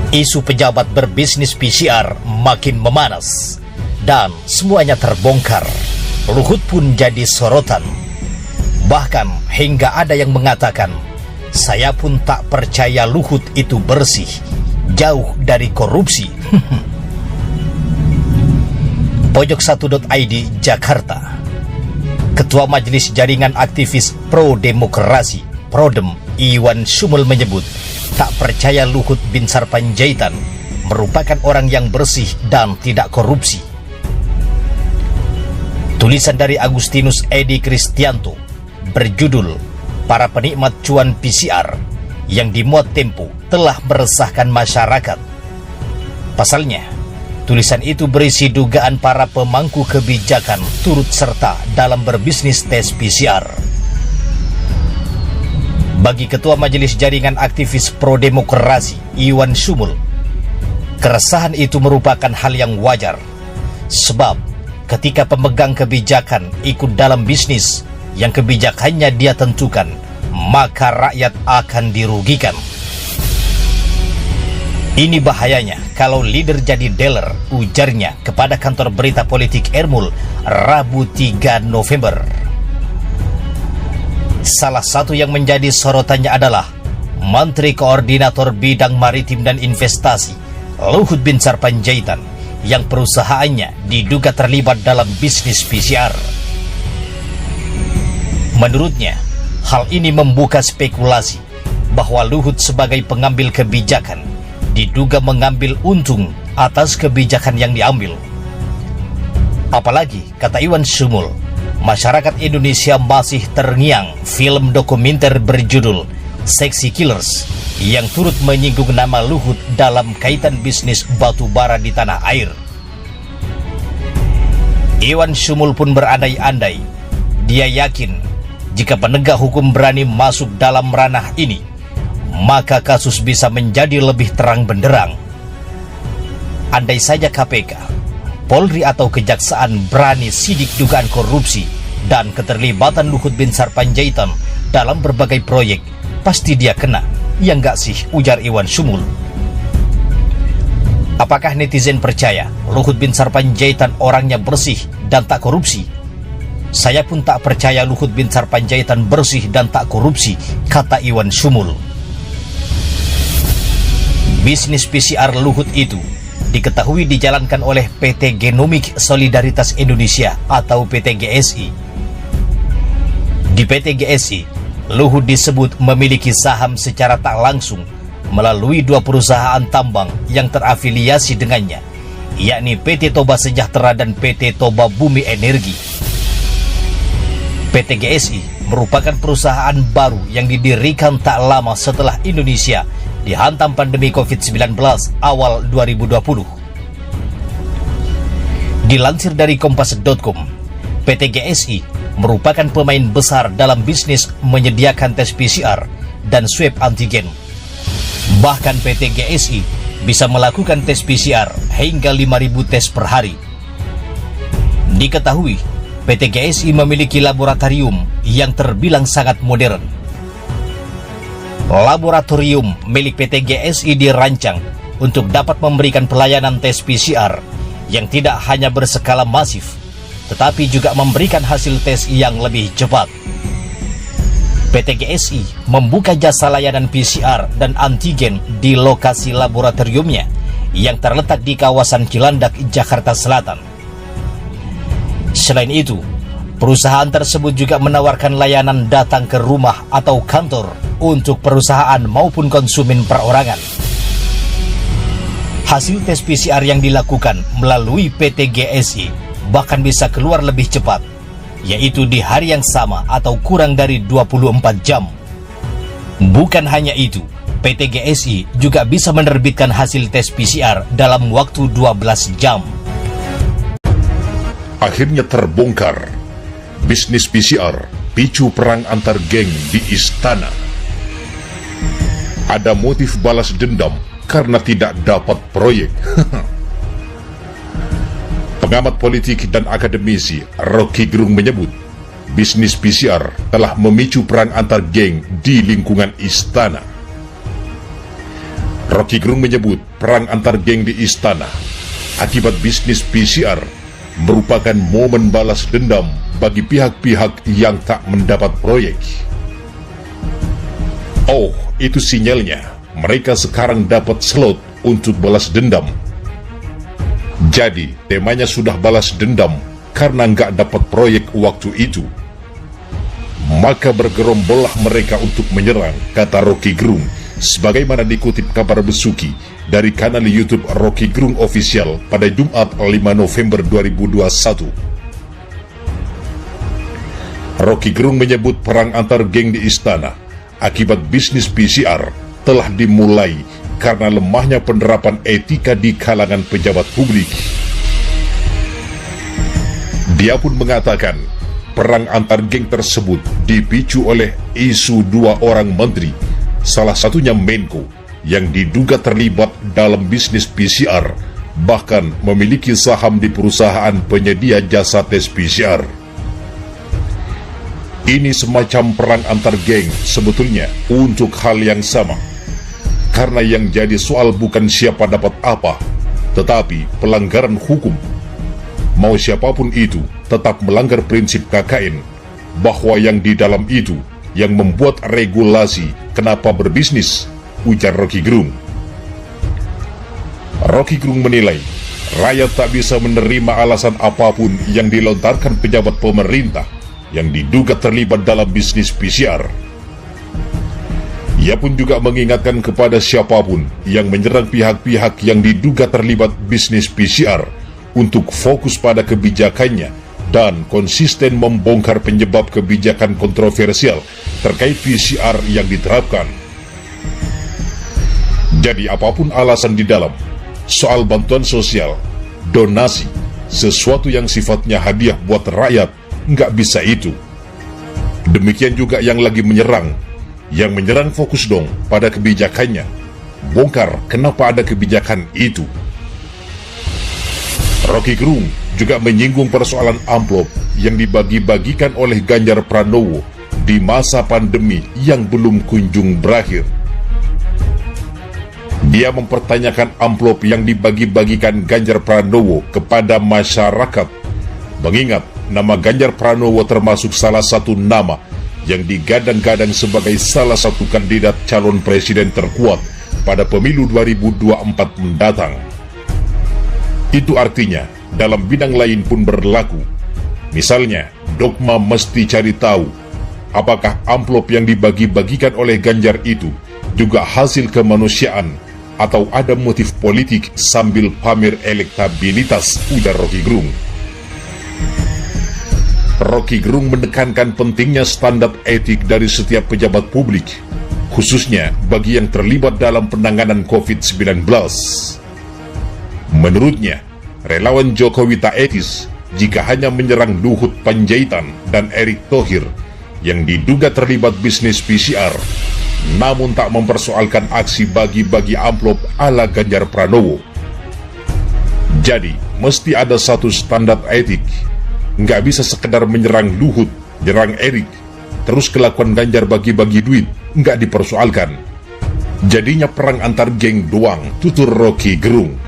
Isu pejabat berbisnis PCR makin memanas dan semuanya terbongkar. Luhut pun jadi sorotan. Bahkan hingga ada yang mengatakan, saya pun tak percaya Luhut itu bersih, jauh dari korupsi. Pojok1.id Jakarta. Ketua Majelis Jaringan Aktivis Pro Demokrasi Prodem Iwan Sumul menyebut tak percaya Luhut Binsar Panjaitan merupakan orang yang bersih dan tidak korupsi. Tulisan dari Agustinus Edi Kristianto berjudul Para Penikmat Cuan PCR yang dimuat Tempo telah meresahkan masyarakat. Pasalnya, tulisan itu berisi dugaan para pemangku kebijakan turut serta dalam berbisnis tes PCR. Bagi Ketua Majelis Jaringan Aktivis Pro Demokrasi Iwan Sumul, keresahan itu merupakan hal yang wajar. Sebab ketika pemegang kebijakan ikut dalam bisnis yang kebijakannya dia tentukan, maka rakyat akan dirugikan. Ini bahayanya kalau leader jadi dealer, ujarnya kepada kantor berita politik Ermul Rabu 3 November. Salah satu yang menjadi sorotannya adalah Menteri Koordinator Bidang Maritim dan Investasi Luhut Binsar Panjaitan yang perusahaannya diduga terlibat dalam bisnis PCR. Menurutnya, hal ini membuka spekulasi bahwa Luhut sebagai pengambil kebijakan diduga mengambil untung atas kebijakan yang diambil. Apalagi, kata Iwan Sumul, masyarakat Indonesia masih terngiang film dokumenter berjudul Sexy Killers yang turut menyinggung nama Luhut dalam kaitan bisnis batu bara di tanah air. Iwan Sumul pun berandai-andai. Dia yakin jika penegak hukum berani masuk dalam ranah ini, maka kasus bisa menjadi lebih terang benderang. Andai saja KPK, Polri atau Kejaksaan berani sidik dugaan korupsi dan keterlibatan Luhut Binsar Panjaitan dalam berbagai proyek, pasti dia kena. Ya enggak sih, ujar Iwan Sumul. Apakah netizen percaya Luhut Binsar Panjaitan orangnya bersih dan tak korupsi? Saya pun tak percaya Luhut Binsar Panjaitan bersih dan tak korupsi, kata Iwan Sumul. Bisnis PCR Luhut itu diketahui dijalankan oleh PT Genomik Solidaritas Indonesia atau PT GSI. Di PT GSI, Luhut disebut memiliki saham secara tak langsung melalui dua perusahaan tambang yang terafiliasi dengannya, yakni PT Toba Sejahtera dan PT Toba Bumi Energi. PT GSI merupakan perusahaan baru yang didirikan tak lama setelah Indonesia dihantam pandemi COVID-19 awal 2020. Dilansir dari Kompas.com, PT GSI merupakan pemain besar dalam bisnis menyediakan tes PCR dan swab antigen. Bahkan PT GSI bisa melakukan tes PCR hingga 5.000 tes per hari. Diketahui, PT GSI memiliki laboratorium yang terbilang sangat modern. Laboratorium milik PT GSI dirancang untuk dapat memberikan pelayanan tes PCR yang tidak hanya berskala masif, tetapi juga memberikan hasil tes yang lebih cepat. PT GSI membuka jasa layanan PCR dan antigen di lokasi laboratoriumnya yang terletak di kawasan Cilandak, Jakarta Selatan. Selain itu, perusahaan tersebut juga menawarkan layanan datang ke rumah atau kantor untuk perusahaan maupun konsumen perorangan. Hasil tes PCR yang dilakukan melalui PT GSI bahkan bisa keluar lebih cepat, yaitu di hari yang sama atau kurang dari 24 jam. Bukan hanya itu, PT GSI juga bisa menerbitkan hasil tes PCR dalam waktu 12 jam. Akhirnya terbongkar. Bisnis PCR picu perang antar geng di istana. Ada motif balas dendam karena tidak dapat proyek. Pengamat politik dan akademisi Rocky Gerung menyebut, bisnis PCR telah memicu perang antar geng di lingkungan istana. Rocky Gerung menyebut perang antar geng di istana akibat bisnis PCR merupakan momen balas dendam bagi pihak-pihak yang tak mendapat proyek. Oh, itu sinyalnya mereka sekarang dapat slot untuk balas dendam. Jadi, temanya sudah balas dendam karena nggak dapat proyek waktu itu. Maka bergerombolah mereka untuk menyerang, kata Rocky Gerung, sebagaimana dikutip kabar Besuki dari kanal YouTube Rocky Gerung Official pada Jumat 5 November 2021. Rocky Gerung menyebut perang antar geng di istana akibat bisnis PCR telah dimulai karena lemahnya penerapan etika di kalangan pejabat publik. Dia pun mengatakan perang antar geng tersebut dipicu oleh isu dua orang menteri, salah satunya Menko, yang diduga terlibat dalam bisnis PCR, bahkan memiliki saham di perusahaan penyedia jasa tes PCR. Ini semacam perang antar geng sebetulnya untuk hal yang sama. Karena yang jadi soal bukan siapa dapat apa, tetapi pelanggaran hukum. Mau siapapun itu tetap melanggar prinsip KKN, bahwa yang di dalam itu yang membuat regulasi kenapa berbisnis, ujar Rocky Gerung. Rocky Gerung menilai, rakyat tak bisa menerima alasan apapun yang dilontarkan pejabat pemerintah yang diduga terlibat dalam bisnis PCR. Ia pun juga mengingatkan kepada siapapun yang menyerang pihak-pihak yang diduga terlibat bisnis PCR untuk fokus pada kebijakannya dan konsisten membongkar penyebab kebijakan kontroversial terkait PCR yang diterapkan. Jadi apapun alasan di dalam soal bantuan sosial, donasi, sesuatu yang sifatnya hadiah buat rakyat, nggak bisa itu. Demikian juga yang lagi menyerang. Yang menyerang fokus dong pada kebijakannya. Bongkar kenapa ada kebijakan itu. Rocky Gerung juga menyinggung persoalan amplop yang dibagi-bagikan oleh Ganjar Pranowo di masa pandemi yang belum kunjung berakhir. Dia mempertanyakan amplop yang dibagi-bagikan Ganjar Pranowo kepada masyarakat. Mengingat nama Ganjar Pranowo termasuk salah satu nama yang digadang-gadang sebagai salah satu kandidat calon presiden terkuat pada pemilu 2024 mendatang. Itu artinya, dalam bidang lain pun berlaku. Misalnya, dogma mesti cari tahu, apakah amplop yang dibagi-bagikan oleh Ganjar itu juga hasil kemanusiaan atau ada motif politik sambil pamer elektabilitas, ujar Rocky Gerung. Rocky Gerung menekankan pentingnya standar etik dari setiap pejabat publik, khususnya bagi yang terlibat dalam penanganan COVID-19. Menurutnya, relawan Jokowi tak etis jika hanya menyerang Luhut Panjaitan dan Erick Thohir yang diduga terlibat bisnis PCR, namun tak mempersoalkan aksi bagi-bagi amplop ala Ganjar Pranowo. Jadi, mesti ada satu standar etik. Nggak bisa sekedar menyerang Luhut, nyerang Erick, terus kelakuan Ganjar bagi-bagi duit, nggak dipersoalkan. Jadinya perang antar geng doang, tutur Rocky Gerung.